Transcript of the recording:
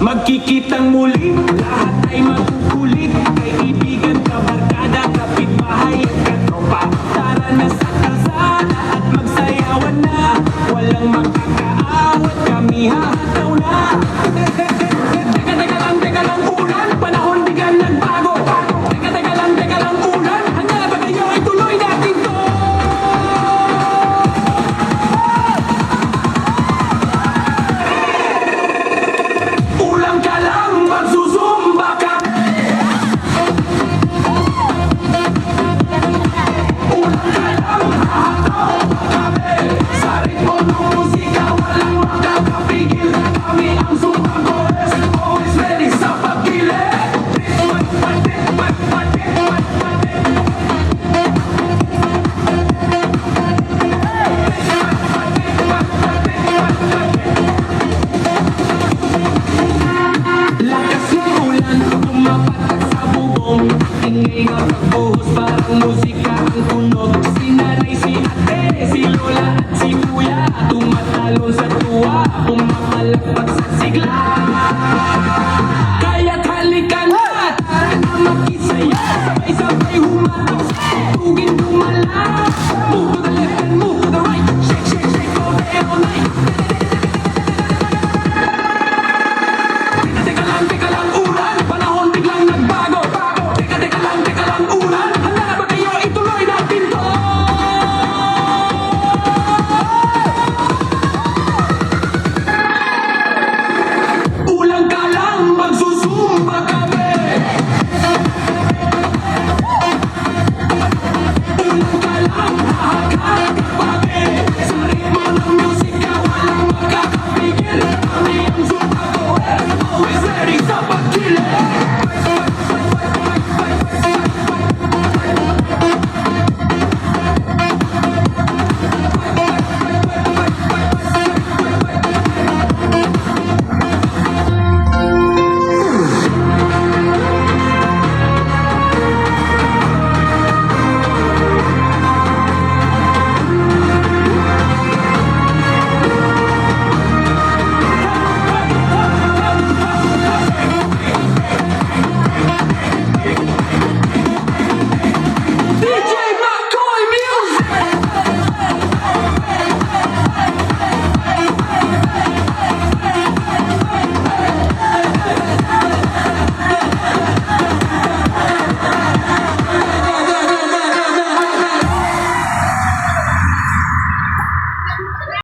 Magkikitang muli, lahat ay makukulit. Kaibigan, kabarkada, kapitbahay at katropa. Tara na sa kalsada at magsayawan na. Walang makakaawat, kami hahataw na. Teka lang ulan, panahon bigan nagbago. Teka lang ulan, handa ba kayo ituloy natin to? Ulang ka lang, magsusumba ka. Ulang ka lang, hahataw pa kami. Sa ritmo ng musika, walang makakapigil. Kami ang Zumba Goers, always ready sa pagkilit. Lakas ng ulan, tumapatak sa bubong. Ingay na pagbuhos, parang musika ang tunog. Si nanay, si ate, si lola at si kuya tumatalon sa tuwa, pumapalakpak sa sigla.